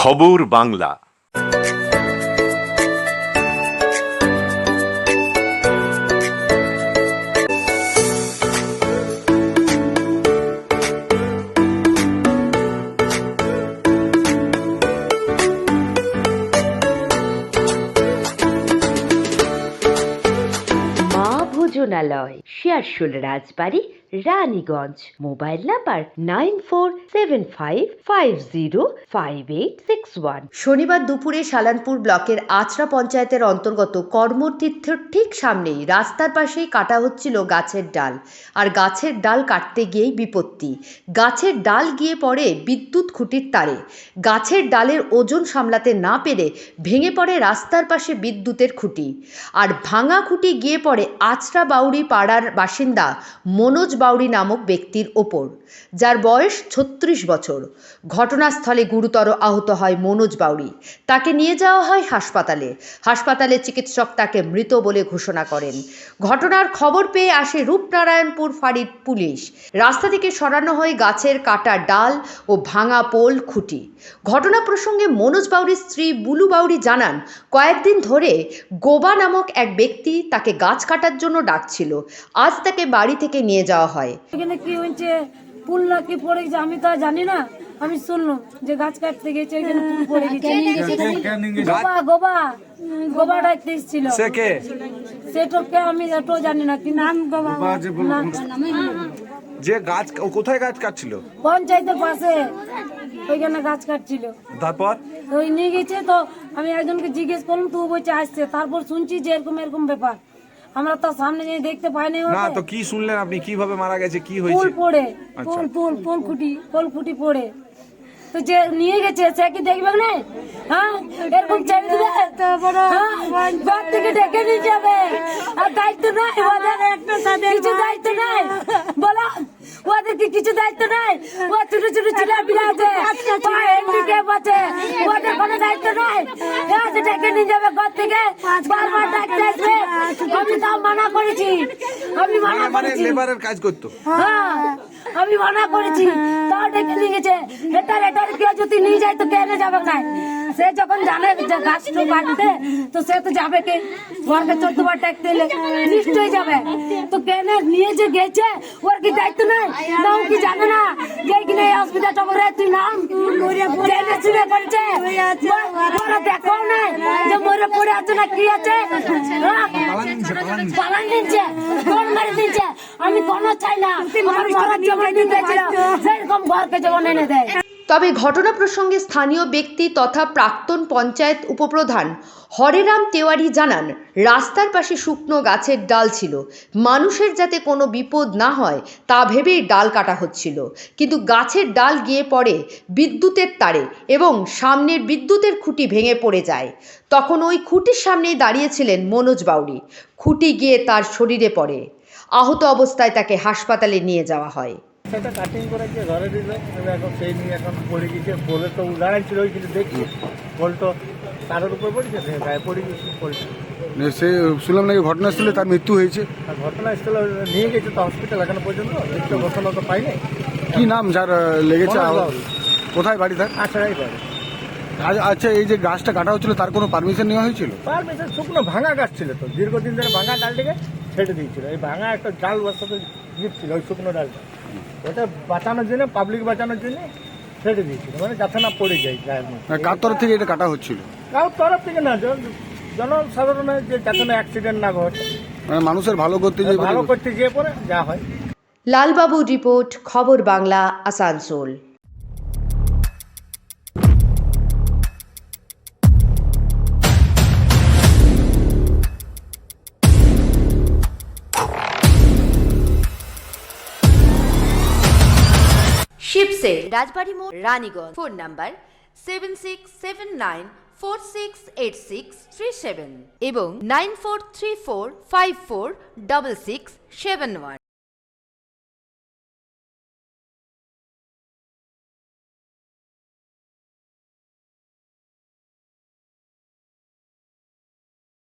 খবর বাংলা। ভোজনালয়, Searsole Rajbari, Raniganj. Mobile number 9475505861। শনিবার দুপুরে সালানপুর ব্লকের আচরা পঞ্চায়েতের অন্তর্গত কর্মতীর্থের ঠিক সামনেই রাস্তার পাশেই কাটা হচ্ছিল গাছের ডাল। আর গাছের ডাল কাটতে গিয়েই বিপত্তি। গাছের ডাল গিয়ে পড়ে বিদ্যুৎ খুঁটির তারে। গাছের ডালের ওজন সামলাতে না পেরে ভেঙে পড়ে রাস্তার পাশে বিদ্যুতের খুঁটি। আর ভাঙা খুঁটি গিয়ে পড়ে আচরা বাউরি পাড়ার বাসিন্দা মনোজ বাউরি নামক ব্যক্তির ওপর, যার বয়স 36 বছর। ঘটনাস্থলে গুরুতর আহত হয় মনোজ বাউরি। তাকে নিয়ে যাওয়া হয় হাসপাতালে চিকিৎসক তাকে মৃত বলে ঘোষণা করেন। ঘটনার খবর পেয়ে আসে রূপনারায়ণপুর ফাঁড়ির পুলিশ। রাস্তা থেকে সরানো হয় গাছের কাটা ডাল ও ভাঙা পোল খুঁটি। ঘটনা প্রসঙ্গে মনোজ বাউরির স্ত্রী বুলু বাউরি জানান, কয়েকদিন ধরে গোবা নামক এক ব্যক্তি তাকে গাছ কাটার জন্য ডাকছিল। আজ তাকে বাড়ি থেকে নিয়ে যাওয়া হয়। এখানে কি হয়েছে, পুল না কি পড়ে গেছে আমি তো জানি না। আমি শুনলাম যে গাছ কাটতে গেছে, এখানে পুল পড়ে গেছে। গোবা ডাকতে এসেছিল। সেটাকে আমি এটাও জানি না কি নাম। গোবা যে গাছ কোথায় গাছ কাটছিল? পঞ্চায়েতের পাশে ওইখানে গাছ কাটছিল। তারপর ওই নিয়ে গেছে, তো আমি একজনকে জিজ্ঞেস করলাম, তো বলছে আসছে। তারপর শুনছি যে এরকম ব্যাপার। আমরা তো সামনে যেয়ে দেখতে পাইনি। না তো কি শুনলেন আপনি, কিভাবে মারা গেছে, কি হয়েছে? পোল পড়ে, পোল খুঁটি পড়ে। তো যে নিয়ে গেছে সে কি দেখবে না? হ্যাঁ, এরকম ছেড়ে দিবে? ঘর থেকে ডেকে নিয়ে যাবে। আর দায়িত্ব নাই ওদের, কিছু দায়িত্ব নাই। বলো, ওদের কি কিছু দায়িত্ব নাই? ও ছোট ছোট ছেলেপিলা আছে, হ্যান্ডিক্যাপ আছে, ওদের কোনো দায়িত্ব নাই। ডেকে নিয়ে যাবে ঘর থেকে, বারবার ডাকতে আসবে। আমি তাও মানা করেছি, মানে লেবারের কাজ করতো। হ্যাঁ, আমি মানা করেছি, তাও ডেকে নিয়ে গেছে। এটার কেউ যদি নিয়ে যায় তো কেনে যাবে না? সে যখন জানে যে গাছটা কাটতে, তো সে তো যাবে কে? ঘরকে 14 বার ডাকতে এলে নিশ্চয়ই যাবে। তো কেনে নিয়ে যে গেছে, ওর কি দায়িত্ব নাই? না ও কি জানে না যে কিনা এই অসুবিধাটা করে তুই নাম জেনে শুনে করছে? ওরা দেখাও নাই যে মরে পড়ে আছে না কি আছে। পালান দিচ্ছে, ফোন মারি দিচ্ছে। আমি কোনো চাই না আমার মরার জমা দিতে ছিল, সেরকম ঘরকে জমা এনে দেয়। তবে ঘটনা প্রসঙ্গে স্থানীয় ব্যক্তি তথা প্রাক্তন পঞ্চায়েত উপপ্রধান হরেরাম তেওয়ারি জানান, রাস্তার পাশে শুকনো গাছের ডাল ছিল। মানুষের যাতে কোনো বিপদ না হয় তা ভেবেই ডাল কাটা হচ্ছিল। কিন্তু গাছের ডাল গিয়ে পড়ে বিদ্যুতের তারে এবং সামনের বিদ্যুতের খুঁটি ভেঙে পড়ে যায়। তখন ওই খুঁটির সামনেই দাঁড়িয়েছিলেন মনোজ বাউরি। খুঁটি গিয়ে তার শরীরে পড়ে। আহত অবস্থায় তাকে হাসপাতালে নিয়ে যাওয়া হয়। সেটা কাটিং করে দিয়ে ঘরে দিল। এখন সেই নিয়ে এখন পড়ে গেছে। বলে তো উদাহরণ ছিল, ওই কিন্তু দেখছি বলতো তারের উপর পড়েছে, গায়ে পড়ে গেছে। সে শুনলাম নাকি ঘটনাস্থলে তার মৃত্যু হয়েছে। আর ঘটনাস্থলে নিয়ে গেছে তো হসপিটাল এখনো পর্যন্ত দেখতে বসানো তো পাইনি। কি নাম যার লেগেছে? কোথায় বাড়ি তার? আছড়াই পারে। আচ্ছা, এই যে গাছটা কাটা হচ্ছিল তার কোনো পারমিশন নেওয়া হয়েছিল? পারমিশন, শুকনো ভাঙা গাছ ছিল তো, দীর্ঘদিন ধরে ভাঙা ডালটিকে ছেড়ে দিয়েছিল। এই ভাঙা একটা ডাল বসাতে ছিল, ওই শুকনো ডালটা ওটা বাঁচানোর জন্য, পাবলিক বাঁচানোর জন্য ছেড়ে দিয়েছিল, মানে যাতে না পড়ে যায় গায়ের মধ্যে। কার তরফ থেকে এটা কাটা হচ্ছিল? কারোর তরফ থেকে না, জনসাধারণের যে যাতে না অ্যাক্সিডেন্ট না ঘটে, মানে মানুষের ভালো করতে গিয়ে পরে যা হয়। লালবাবু রিপোর্ট, খবর বাংলা, আসানসোল। শিবসে রাজবাড়ি মোড়, রানীগঞ্জ। ফোন নাম্বার 7679468637 এবং 9434546671।